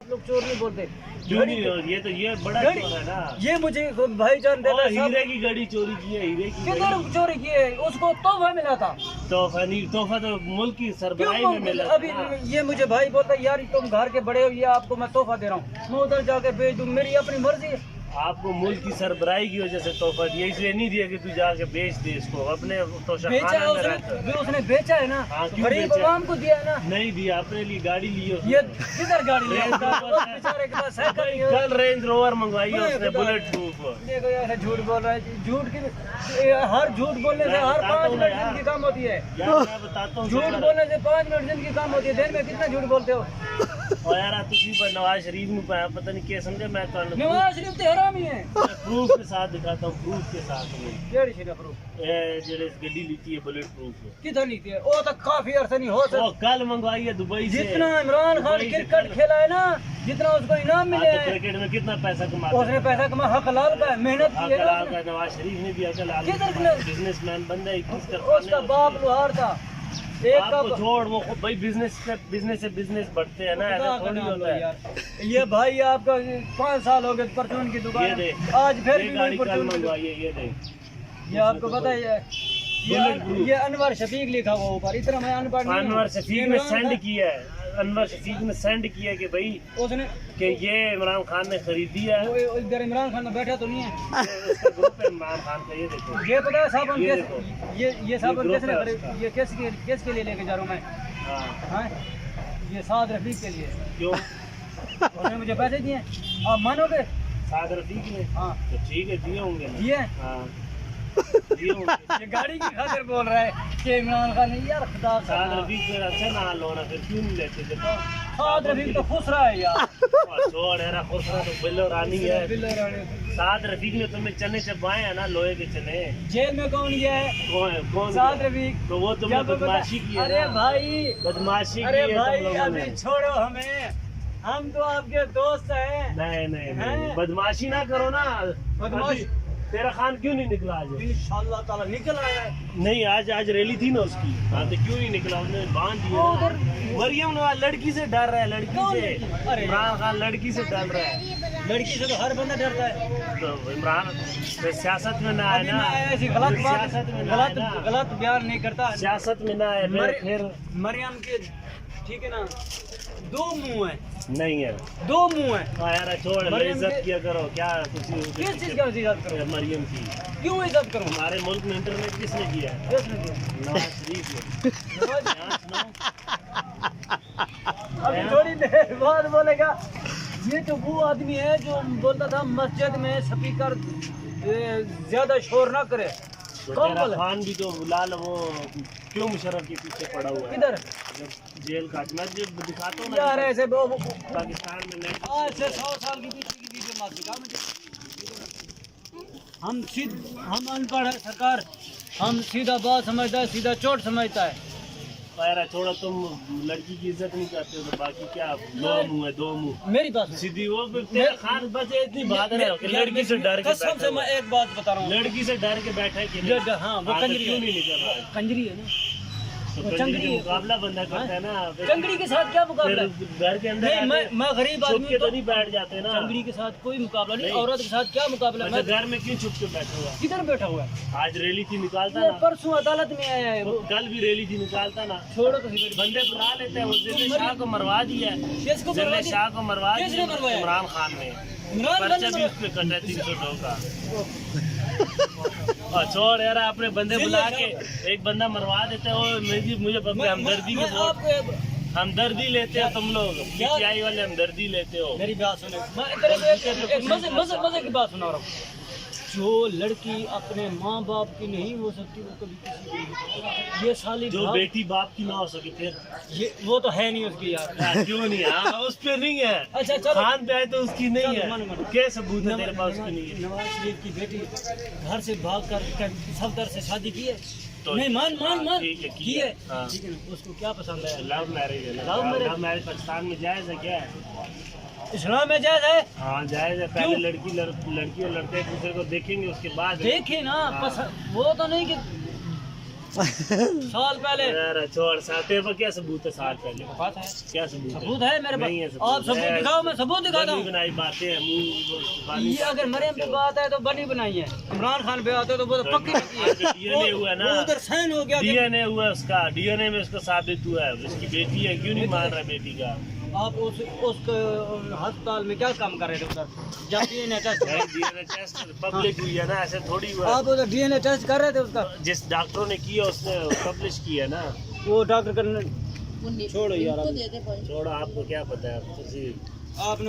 आप लोग चोर नहीं बोलते। क्यों नहीं? ये तो ये बड़ा चोर है ना। ये मुझे भाईजान देता है। हीरे की घड़ी चोरी की है, हीरे की किधर चोरी की है? उसको तोहफा मिला था। तोहफा नहीं, तोहफा तो मुल्क की सरबराही में मिला। अभी ये मुझे भाई बोलता है यार तुम घर के बड़े हो, ये आपको मैं तोहफा दे रहा हूँ, मैं उधर जाके भेज दूँ, मेरी अपनी मर्जी है। आपको मुल्क की सरबराही की वजह से तोहफा दिया, इसलिए नहीं दिया कि तू जाके बेच दे इसको अपने बेचा है उसने बेचा है ना। हाँ, गरीब आवाम को दिया है ना। नहीं दिया, अपने लिए गाड़ी ली है। ये किधर गाड़ी लिया? बेचारे के पास साइकिल नहीं है। कल रेंज रोवर मंगवाई है उसने, बुलेट प्रूफ। देखो यार झूठ बोल रहा है, झूठ की हर झूठ बोलने से हर 5 मिनट जिंदगी कम होती है। मैं बताता हूँ, झूठ बोलने से 5 मिनट जिंदगी कम होती है। दिन में कितना झूठ बोलते हो? और यार तुसी पर नवाज शरीफ ने पाया, पता नहीं क्या समझे। मैं तो नवाज शरीफ तो हरामी है। प्रूफ के साथ दिखाता हूँ, प्रूफ के साथ केड़ी सी प्रूफ? जेड़े गड्डी लीती है बुलेट प्रूफ किधर लीती है? वो तो काफी अरसा नहीं हो सकता। वो कल मंगवाई है दुबई से। जितना इमरान खान क्रिकेट खेला है ना, जितना उसको इनाम मिले हैं, क्रिकेट में कितना पैसा कमाता उसने पैसा कमा, हक हलाल का है, मेहनत की है। नवाज शरीफ ने भी हक हलाल, बिजनेसमैन बंदा है, उसका बाप लोहार था। एक आपको छोड़, वो भाई बिजनेस से बिजनेस बढ़ते हैं ना, ऐसा थोड़ी होता है। ये भाई आपका 5 साल हो गए परचून की दुकान, आज फिर भी गाड़ी कल परचून मंगवाई है। ये देख, ये आपको पता है ये अनवर शफीक लिखा हुआ ऊपर। इतना मैं अनपढ़ नहीं हूं। अनवर शफीक ने सेंड किया है, अनवर शफीक ने सेंड किया कि भाई उसने कि ये इमरान खान ने खरीदी है। इधर इमरान खान बैठा तो नहीं है, इसका ग्रुप है इमरान खान का। ये देखो, ये पता है साहब हम ये ये साहब किसने खरीद, ये किस के लिए लेके जा रहा हूँ मैं? हाँ, ये साद रफीक के लिए। क्यों? उसने मुझे पैसे दिए, आप मानोगे? साद रफीक ने? हाँ तो ठीक है, दिए होंगे ना। दिए? हाँ, ये गाड़ी की खातिर बोल रहा है कि इमरान खान ने यार खुदा साद रफीक से अच्छा ना लो ना, फिर क्यों नहीं लेते? देखो साद रफीक तो खुश रहा है यार। छोड़ यार, खुश रहा तो बिल्लो रानी है। बिल्लो रानी। साद रफीक ने तुम्हें चने चबाए हैं ना, लोहे के चने। जेल में कौन गया है? कौन? साद रफीक। तो वो तुमने बदमाशी की है। अरे भाई बदमाशी की अरे है भाई तुम लोगों अभी ने। छोड़ो हमें, हम तो आपके दोस्त हैं। नहीं, बदमाशी ना करो ना। बदमाशी तेरा खान क्यों नहीं निकला आज? इंशाअल्लाह ताला निकल आया है। नहीं, आज रैली थी ना उसकी। हाँ, तो क्यों नहीं निकला? उसने बांध दिया। मरियम नवाज लड़की से डर रहा है, लड़की से। इमरान खान लड़की से डर रहा है। लड़की से तो हर बंदा डरता है। तो इमरान सियासत में ना आए ना, ऐसी गलत बात, सियासत में ना आए ना, गलत बयान नहीं करता। सियासत में ना आए फिर। मरियम के ठीक है ना, 2 मुंह है। नहीं है, 2 मुंह है। हाँ यार छोड़, इज्जत किया करो। क्या किस चीज का इज्जत करो? मरियम की क्यों इज्जत करूं? हमारे मुल्क में इंटरनेट किसने किया है? नवाज शरीफ ने। अभी थोड़ी देर बाद बोलेगा ये तो वो आदमी है जो बोलता था मस्जिद में स्पीकर ज्यादा शोर ना करे। कौन बोला? खान भी तो लाल वो क्यों मुशर्रफ के पीछे पड़ा हुआ है? किधर? जेल का। मैं जब दिखाता हूँ यार ऐसे पाकिस्तान में आज से 100 साल की पीछे की वीडियो मत दिखा मुझे। हम अनपढ़ है सरकार, हम सीधा बात समझता है, सीधा चोट समझता है। यार छोड़ो, तुम लड़की की इज्जत नहीं करते हो तो बाकी क्या? 2 मुंह है, 2 मुंह। मेरी बात सीधी वो तेरा खान बस इतनी बात है कि लड़की से डर के कसम से मैं एक बात बता रहा हूँ, लड़की से डर के बैठा है कि नहीं? हाँ वो कंजरी क्यों नहीं निकल रहा है? कंजरी है ना, तो कंजरी मुकाबला बंदा करता है ना। कंजरी के साथ क्या मुकाबला? घर के अंदर मैं गरीब आदमी के तो नहीं बैठ जाते ना। कंजरी के साथ कोई मुकाबला नहीं, औरत के साथ क्या मुकाबला? मैं घर में क्यों छुप के बैठा हुआ? किधर बैठा हुआ है? आज रैली थी, निकालता वो ना। परसों अदालत में आया है, तो कल भी रैली थी, निकालता ना। छोड़ो तो बंदे बुला लेते हैं। वो जिले शाह को मरवा दिया है, जिले शाह को मरवा दिया इमरान खान ने। पर्चा भी उस पे कटा है 302 का। और छोड़ यार, अपने बंदे बुला के एक बंदा मरवा देते हो। मुझे हमदर्दी के हमदर्दी लेते हो तुम लोग, पीटीआई वाले हमदर्दी लेते हो। मेरी बात सुनो, मैं मजे की बात सुना रहा हूँ। जो लड़की अपने माँ बाप की नहीं हो सकती वो कभी किसी की नहीं। ये साली जो बेटी बाप की ना हो सके फिर ये वो तो है नहीं उसकी यार। क्यों नहीं? हाँ, उस पे नहीं है। अच्छा चलो, खान पे है तो उसकी नहीं है। क्या सबूत है तेरे पास उसकी नहीं है? नवाज शरीफ की बेटी घर से भाग कर सफदर से शादी की है तो नहीं? मान की है। ठीक है ना, उसको क्या पसंद है? लव मैरिज है। लव मैरिज पाकिस्तान में जायज है क्या? इस्लाम में जायज है। हाँ जायज है। पहले लड़की और लड़के एक दूसरे को देखेंगे, उसके बाद देखे ना। वो तो नहीं कि साल पहले। यार छोड़ साथे पर क्या सबूत है? साल पहले क्या सबूत है मेरे नहीं है पास। सबूत। आप सबूत दिखाओ, मैं सबूत दिखाता हूँ। बनाई बातें हैं मुंह ये अगर मरियम की बात है तो बनी बनाई है। इमरान खान पे आते तो वो तो पक्की नहीं है। डीएनए हुआ ना, वो उधर साइन हो गया। डीएनए हुआ उसका, डीएनए में उसका साबित हुआ है उसकी बेटी है। क्यों नहीं मान रहा बेटी का? आप उस अस्पताल में क्या काम कर रहे थे उधर जब DNA test? DNA test public हुई है ना, ऐसे थोड़ी हुआ। आप उधर डीएनए टेस्ट कर रहे थे उसका? जिस डॉक्टरों ने किया उसने पब्लिश किया ना। वो डॉक्टर का छोड़ो यार, छोड़ो, आपको क्या पता है? आप